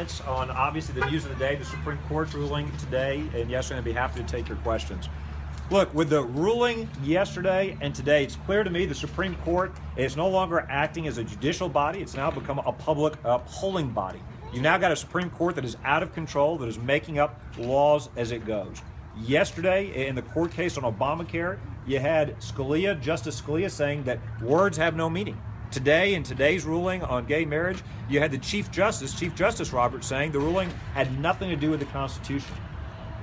comments on obviously the news of the day, the Supreme Court's ruling today, and yesterday. I'd be happy to take your questions. Look, with the ruling yesterday and today, it's clear to me the Supreme Court is no longer acting as a judicial body. It's now become a public polling body. You've now got a Supreme Court that is out of control, that is making up laws as it goes. Yesterday, in the court case on Obamacare, you had Justice Scalia saying that words have no meaning. Today, in today's ruling on gay marriage, you had the Chief Justice Roberts, saying the ruling had nothing to do with the Constitution.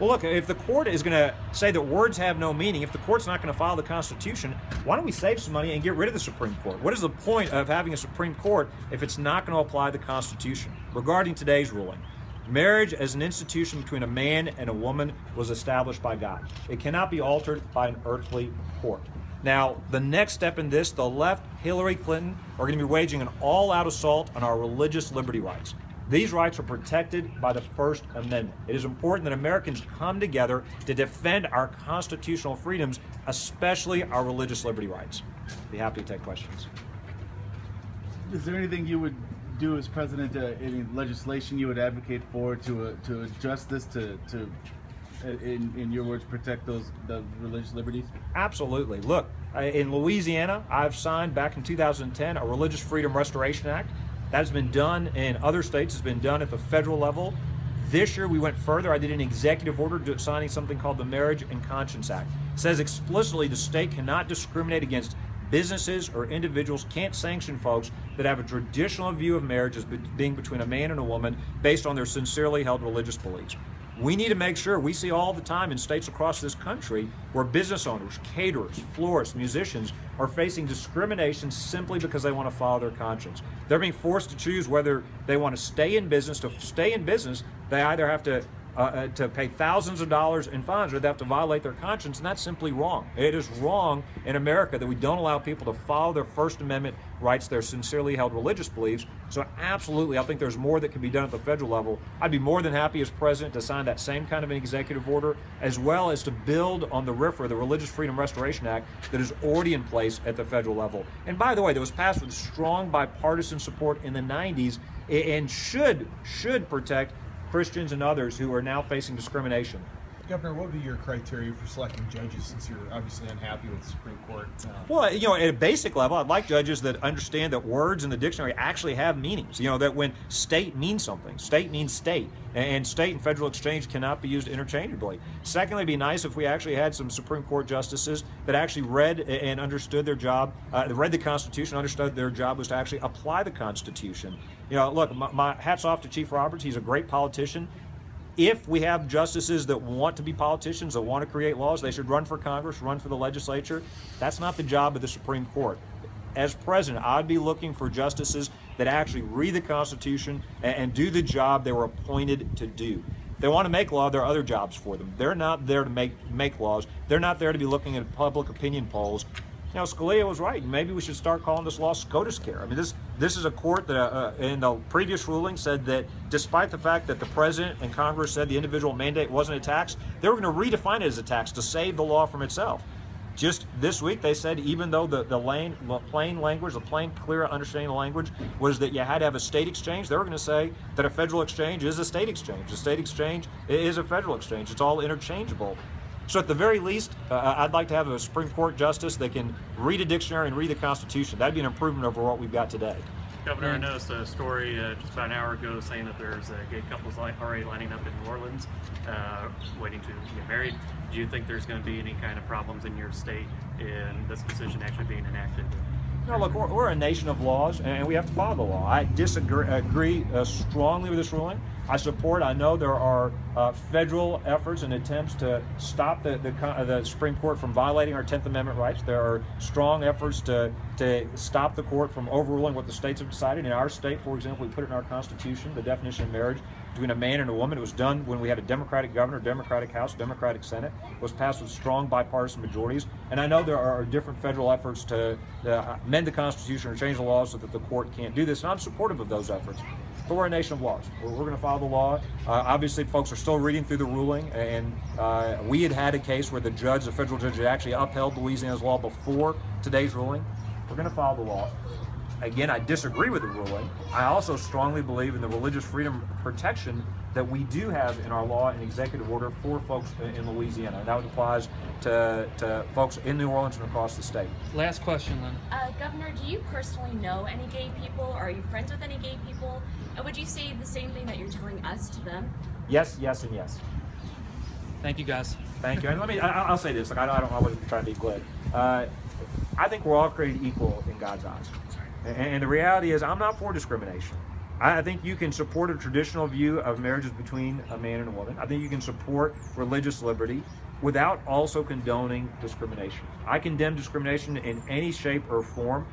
Well, look, if the court is going to say that words have no meaning, if the court's not going to follow the Constitution, why don't we save some money and get rid of the Supreme Court? What is the point of having a Supreme Court if it's not going to apply the Constitution? Regarding today's ruling, marriage as an institution between a man and a woman was established by God. It cannot be altered by an earthly court. Now, the next step in this, the left, Hillary Clinton, are going to be waging an all-out assault on our religious liberty rights. These rights are protected by the First Amendment. It is important that Americans come together to defend our constitutional freedoms, especially our religious liberty rights. Be happy to take questions. Is there anything you would do as president, any legislation you would advocate for to adjust this to in your words, protect the religious liberties? Absolutely. Look, in Louisiana, I've signed back in 2010 a Religious Freedom Restoration Act. That has been done in other states. It's been done at the federal level. This year we went further. I did an executive order signing something called the Marriage and Conscience Act. It says explicitly the state cannot discriminate against businesses or individuals, can't sanction folks that have a traditional view of marriage as being between a man and a woman based on their sincerely held religious beliefs. We need to make sure, we see all the time in states across this country where business owners, caterers, florists, musicians are facing discrimination simply because they want to follow their conscience. They're being forced to choose whether they want to stay in business. To stay in business, they either have to pay thousands of dollars in fines or they have to violate their conscience, and that's simply wrong. It is wrong in America that we don't allow people to follow their First Amendment rights, their sincerely held religious beliefs. So absolutely, I think there's more that can be done at the federal level. I'd be more than happy as president to sign that same kind of an executive order, as well as to build on the RFRA, the Religious Freedom Restoration Act, that is already in place at the federal level. And by the way, that was passed with strong bipartisan support in the 90s and should protect Christians and others who are now facing discrimination. Governor, what would be your criteria for selecting judges, since you're obviously unhappy with the Supreme Court? Well, you know, at a basic level, I'd like judges that understand that words in the dictionary actually have meanings. You know, that when state means something, state means state, and state and federal exchange cannot be used interchangeably. Secondly, it'd be nice if we actually had some Supreme Court justices that actually read and understood their job, read the Constitution, understood their job was to actually apply the Constitution. You know, look, my hat's off to Chief Roberts. He's a great politician. If we have justices that want to be politicians, that want to create laws, they should run for Congress, run for the legislature. That's not the job of the Supreme Court. As president, I'd be looking for justices that actually read the Constitution and do the job they were appointed to do. If they want to make law, there are other jobs for them. They're not there to make laws. They're not there to be looking at public opinion polls. You know, Scalia was right. Maybe we should start calling this law SCOTUS care. I mean, this is a court that in the previous ruling said that despite the fact that the president and Congress said the individual mandate wasn't a tax, they were going to redefine it as a tax to save the law from itself. Just this week, they said even though the plain language, the plain, clear understanding of the language was that you had to have a state exchange, they were going to say that a federal exchange is a state exchange. A state exchange is a federal exchange. It's all interchangeable. So at the very least, I'd like to have a Supreme Court justice that can read a dictionary and read the Constitution. That'd be an improvement over what we've got today. Governor, I noticed a story just about an hour ago saying that there's gay couples already lining up in New Orleans waiting to get married. Do you think there's going to be any kind of problems in your state in this decision actually being enacted? No, look, we're a nation of laws, and we have to follow the law. I agree strongly with this ruling. I know there are federal efforts and attempts to stop the Supreme Court from violating our 10th Amendment rights. There are strong efforts to stop the court from overruling what the states have decided. In our state, for example, we put it in our Constitution, the definition of marriage between a man and a woman. It was done when we had a Democratic governor, Democratic House, Democratic Senate. It was passed with strong bipartisan majorities. And I know there are different federal efforts to amend the Constitution or change the laws so that the court can't do this. And I'm supportive of those efforts. But we're a nation of laws. We're going to follow the law. Obviously, folks are still reading through the ruling, and we had a case where the federal judge, had actually upheld Louisiana's law before today's ruling. We're going to follow the law. again, I disagree with the ruling. I also strongly believe in the religious freedom protection that we do have in our law and executive order for folks in Louisiana. And that applies to folks in New Orleans and across the state. Last question, Lynn. Governor, do you personally know any gay people? Are you friends with any gay people? And would you say the same thing that you're telling us to them? Yes, yes, and yes. Thank you, guys. Thank you. And I'll say this. Like I wasn't trying to be glib. I think we're all created equal in God's eyes. And the reality is, I'm not for discrimination. I think you can support a traditional view of marriages between a man and a woman. I think you can support religious liberty without also condoning discrimination. I condemn discrimination in any shape or form.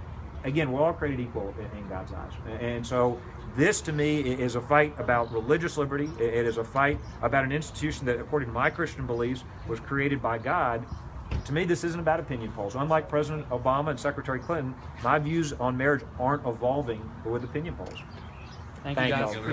Again, we're all created equal in God's eyes. And so this, to me, is a fight about religious liberty. It is a fight about an institution that, according to my Christian beliefs, was created by God. To me, this isn't about opinion polls. Unlike President Obama and Secretary Clinton, my views on marriage aren't evolving with opinion polls. Thank you, guys. y'all.